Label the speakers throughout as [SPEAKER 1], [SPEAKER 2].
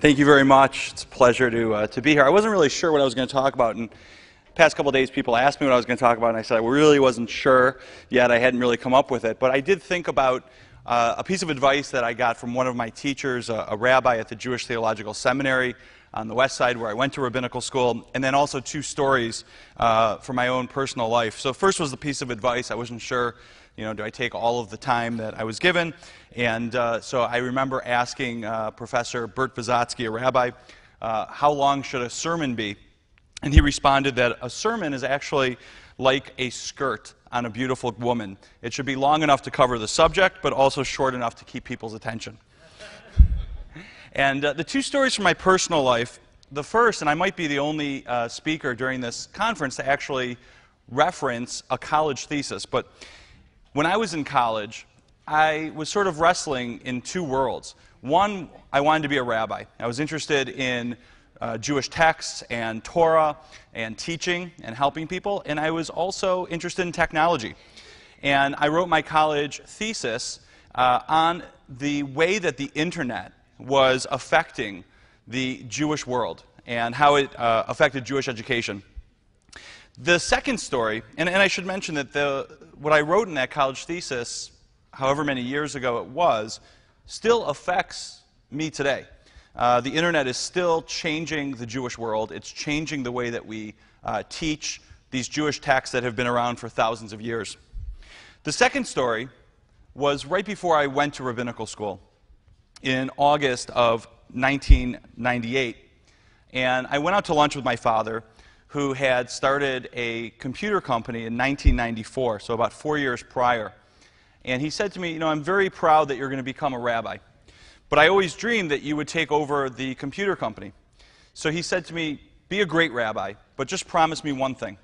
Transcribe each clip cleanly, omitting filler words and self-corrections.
[SPEAKER 1] Thank you very much. It's a pleasure to be here. I wasn't really sure what I was going to talk about, and the past couple of days people asked me what I was going to talk about, and I said I really wasn't sure yet. I hadn't really come up with it, but I did think about a piece of advice that I got from one of my teachers, a rabbi at the Jewish Theological Seminary on the west side where I went to rabbinical school, and then also two stories from my own personal life. So first was the piece of advice. I wasn't sure, do I take all of the time that I was given? And so I remember asking Professor Bert Visotsky, a rabbi, how long should a sermon be? And he responded that a sermon is actually like a skirt on a beautiful woman. It should be long enough to cover the subject, but also short enough to keep people's attention. And the two stories from my personal life, the first, and I might be the only speaker during this conference to actually reference a college thesis, but when I was in college, I was sort of wrestling in two worlds. One, I wanted to be a rabbi. I was interested in Jewish texts and Torah and teaching and helping people, and I was also interested in technology. And I wrote my college thesis on the way that the internet was affecting the Jewish world and how it affected Jewish education. The second story, and I should mention that what I wrote in that college thesis, however many years ago it was, still affects me today. The internet is still changing the Jewish world. It's changing the way that we teach these Jewish texts that have been around for thousands of years. The second story was right before I went to rabbinical school in August of 1998. And I went out to lunch with my father, who had started a computer company in 1994, so about 4 years prior. And he said to me, I'm very proud that you're going to become a rabbi, but I always dreamed that you would take over the computer company. So he said to me, be a great rabbi, but just promise me one thing,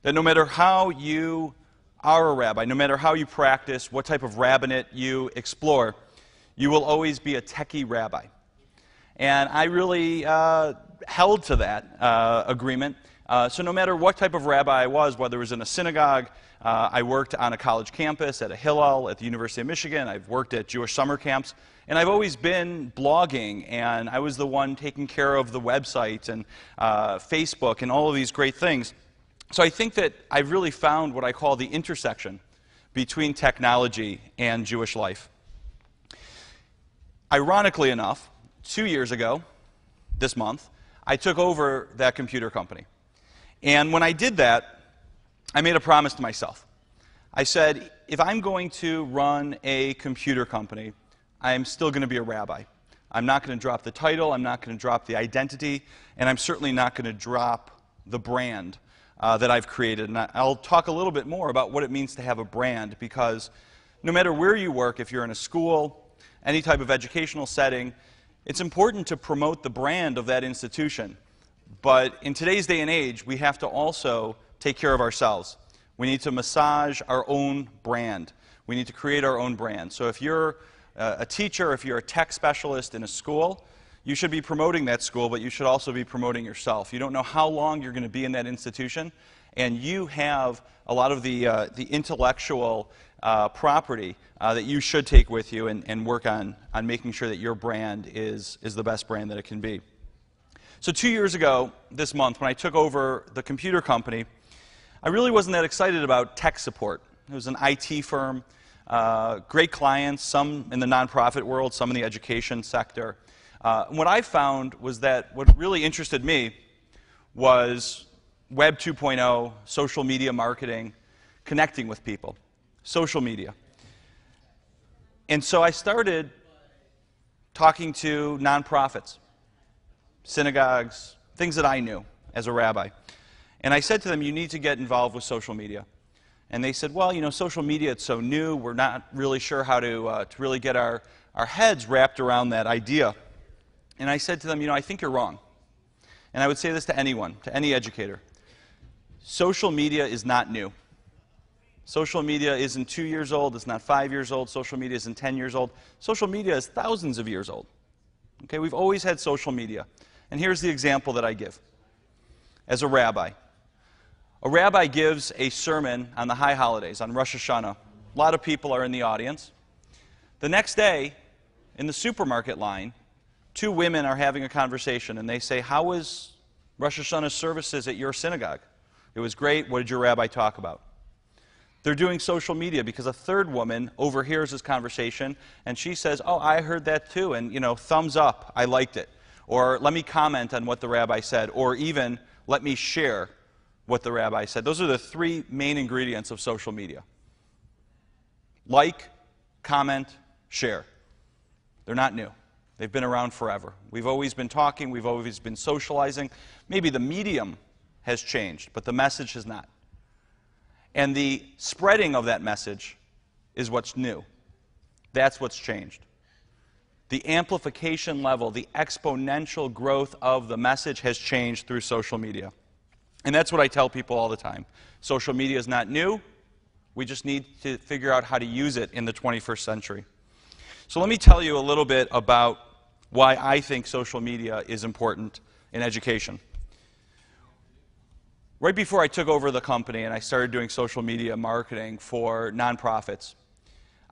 [SPEAKER 1] that no matter how you are a rabbi, no matter how you practice, what type of rabbinate you explore, you will always be a techie rabbi. And I really held to that agreement. So no matter what type of rabbi I was, whether it was in a synagogue, I worked on a college campus, at a Hillel, at the University of Michigan, I've worked at Jewish summer camps, and I've always been blogging, and I was the one taking care of the website and Facebook and all of these great things. So I think that I've really found what I call the intersection between technology and Jewish life. Ironically enough, 2 years ago, this month, I took over that computer company. And when I did that, I made a promise to myself. I said, if I'm going to run a computer company, I'm still going to be a rabbi. I'm not going to drop the title, I'm not going to drop the identity, and I'm certainly not going to drop the brand that I've created. And I'll talk a little bit more about what it means to have a brand, because no matter where you work, if you're in a school, any type of educational setting, it's important to promote the brand of that institution. But in today's day and age, we have to also take care of ourselves. We need to massage our own brand. We need to create our own brand. So if you're a teacher, if you're a tech specialist in a school, you should be promoting that school, but you should also be promoting yourself. You don't know how long you're going to be in that institution, and you have a lot of the intellectual property that you should take with you and work on making sure that your brand is the best brand that it can be. So 2 years ago, this month, when I took over the computer company, I really wasn't that excited about tech support. It was an IT firm, great clients, some in the nonprofit world, some in the education sector. And what I found was that what really interested me was Web 2.0, social media marketing, connecting with people, social media. And so I started talking to nonprofits, synagogues, things that I knew as a rabbi. And I said to them, you need to get involved with social media. And they said, well, social media, it's so new, we're not really sure how to really get our heads wrapped around that idea. And I said to them, I think you're wrong. And I would say this to anyone, to any educator. Social media is not new. Social media isn't 2 years old, it's not 5 years old, social media isn't 10 years old. Social media is thousands of years old. Okay, we've always had social media. And here's the example that I give. As a rabbi gives a sermon on the high holidays, on Rosh Hashanah. A lot of people are in the audience. The next day, in the supermarket line, two women are having a conversation, and they say, how was Rosh Hashanah services at your synagogue? It was great. What did your rabbi talk about? They're doing social media because a third woman overhears this conversation, and she says, oh, I heard that too, and, thumbs up, I liked it. Or let me comment on what the rabbi said, or even let me share what the rabbi said. Those are the three main ingredients of social media. Like, comment, share. They're not new. They've been around forever. We've always been talking. We've always been socializing. Maybe the medium has changed, but the message has not. And the spreading of that message is what's new. That's what's changed. The amplification level, the exponential growth of the message has changed through social media. And that's what I tell people all the time. Social media is not new. We just need to figure out how to use it in the 21st century. So let me tell you a little bit about why I think social media is important in education. Right before I took over the company and I started doing social media marketing for nonprofits,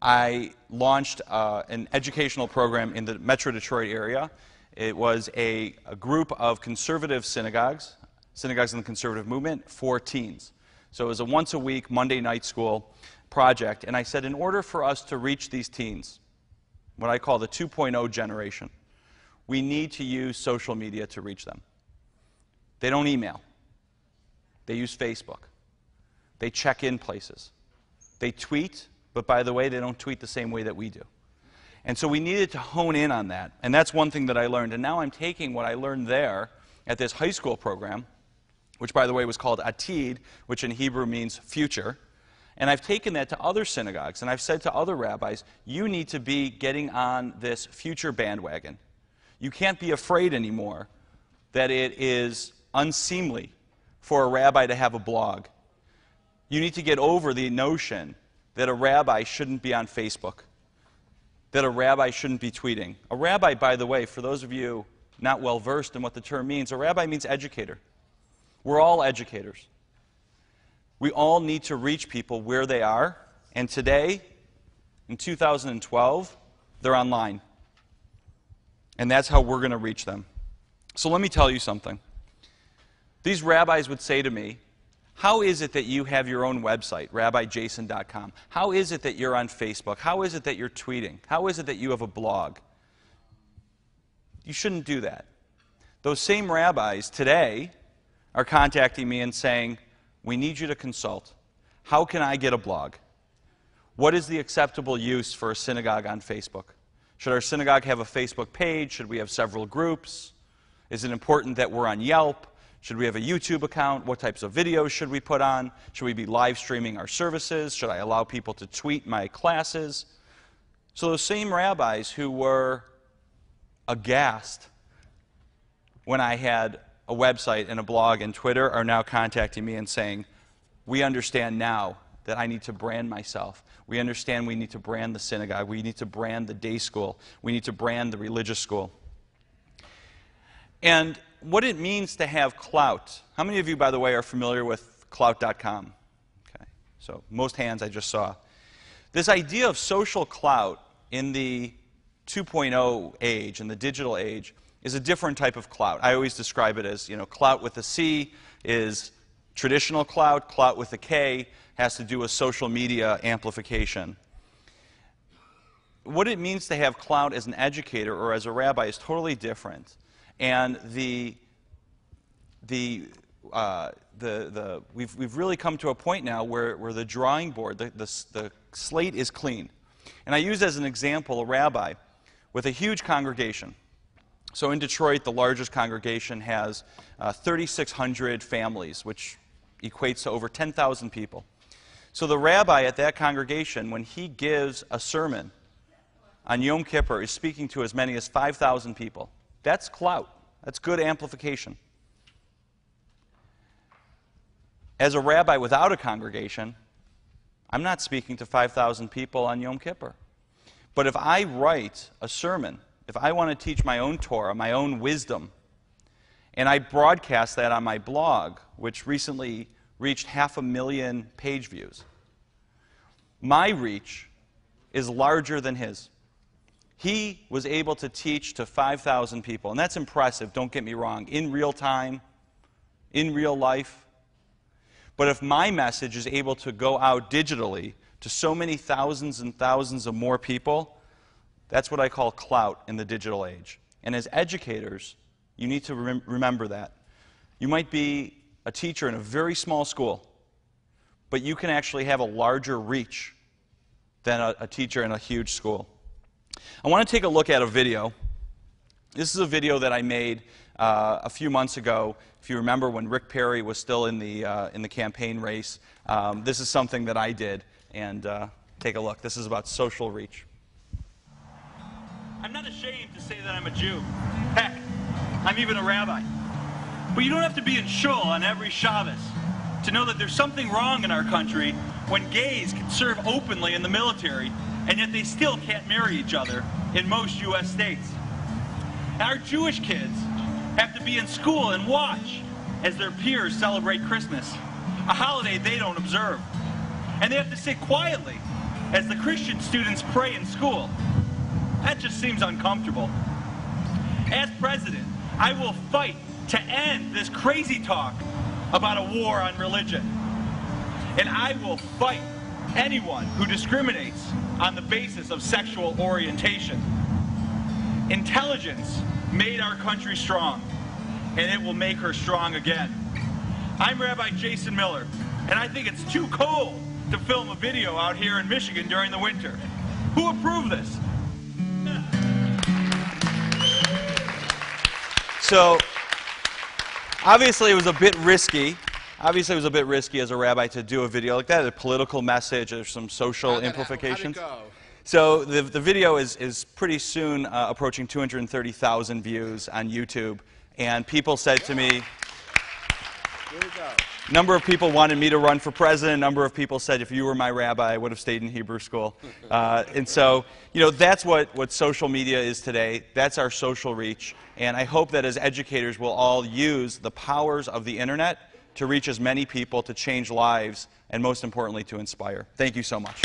[SPEAKER 1] I launched an educational program in the Metro Detroit area. It was a group of conservative synagogues in the conservative movement for teens. So it was a once-a-week Monday night school project. And I said, in order for us to reach these teens, what I call the 2.0 generation, we need to use social media to reach them. They don't email. They use Facebook. They check in places. They tweet, but by the way, they don't tweet the same way that we do. And so we needed to hone in on that. And that's one thing that I learned. And now I'm taking what I learned there at this high school program, which, by the way, was called Atid, which in Hebrew means future. And I've taken that to other synagogues, and I've said to other rabbis, you need to be getting on this future bandwagon. You can't be afraid anymore that it is unseemly for a rabbi to have a blog. You need to get over the notion that a rabbi shouldn't be on Facebook, that a rabbi shouldn't be tweeting. A rabbi, by the way, for those of you not well versed in what the term means, a rabbi means educator. We're all educators. We all need to reach people where they are, and today, in 2012, they're online. And that's how we're going to reach them. So let me tell you something. These rabbis would say to me, how is it that you have your own website, rabbijason.com? How is it that you're on Facebook? How is it that you're tweeting? How is it that you have a blog? You shouldn't do that. Those same rabbis today are contacting me and saying, we need you to consult. How can I get a blog? What is the acceptable use for a synagogue on Facebook? Should our synagogue have a Facebook page? Should we have several groups? Is it important that we're on Yelp? Should we have a YouTube account? What types of videos should we put on? Should we be live streaming our services? Should I allow people to tweet my classes? So those same rabbis who were aghast when I had a website and a blog and Twitter are now contacting me and saying, we understand now that I need to brand myself. We understand we need to brand the synagogue. We need to brand the day school. We need to brand the religious school. And what it means to have clout. How many of you, by the way, are familiar with clout.com? Okay, so most hands I just saw. This idea of social clout in the 2.0 age, in the digital age, is a different type of clout. I always describe it as, clout with a C is traditional clout. Clout with a K has to do with social media amplification. What it means to have clout as an educator or as a rabbi is totally different. And we've really come to a point now where the drawing board, the slate is clean. And I use as an example a rabbi with a huge congregation. So in Detroit, the largest congregation has 3,600 families, which equates to over 10,000 people. So the rabbi at that congregation, when he gives a sermon on Yom Kippur, is speaking to as many as 5,000 people. That's clout. That's good amplification. As a rabbi without a congregation, I'm not speaking to 5,000 people on Yom Kippur. But if I write a sermon, if I want to teach my own Torah, my own wisdom, and I broadcast that on my blog, which recently reached 500,000 page views, my reach is larger than his. He was able to teach to 5,000 people, and that's impressive, don't get me wrong, in real time, in real life. But if my message is able to go out digitally to so many thousands and thousands of more people, that's what I call clout in the digital age. And as educators, you need to remember that. You might be a teacher in a very small school, but you can actually have a larger reach than a teacher in a huge school. I want to take a look at a video. This is a video that I made a few months ago. If you remember when Rick Perry was still in the campaign race, this is something that I did. And take a look. This is about social reach.
[SPEAKER 2] I'm not ashamed to say that I'm a Jew. Heck, I'm even a rabbi. But you don't have to be in shul on every Shabbos to know that there's something wrong in our country when gays can serve openly in the military, and yet they still can't marry each other in most U.S. states. Our Jewish kids have to be in school and watch as their peers celebrate Christmas, a holiday they don't observe. And they have to sit quietly as the Christian students pray in school. That just seems uncomfortable. As president, I will fight to end this crazy talk about a war on religion. And I will fight anyone who discriminates on the basis of sexual orientation. Intelligence made our country strong, and it will make her strong again. I'm Rabbi Jason Miller, and I think it's too cold to film a video out here in Michigan during the winter. Who approved this?
[SPEAKER 1] So, obviously it was a bit risky. Obviously it was a bit risky as a rabbi to do a video like that, a political message, there's some social implications.
[SPEAKER 3] How'd it go?
[SPEAKER 1] So the video is pretty soon approaching 230,000 views on YouTube, and people said to me,
[SPEAKER 3] Here we go.
[SPEAKER 1] a number of people wanted me to run for president, a number of people said if you were my rabbi I would have stayed in Hebrew school. And so, you know, that's what social media is today, that's our social reach, and I hope that as educators we'll all use the powers of the internet to reach as many people, to change lives, and most importantly to inspire. Thank you so much.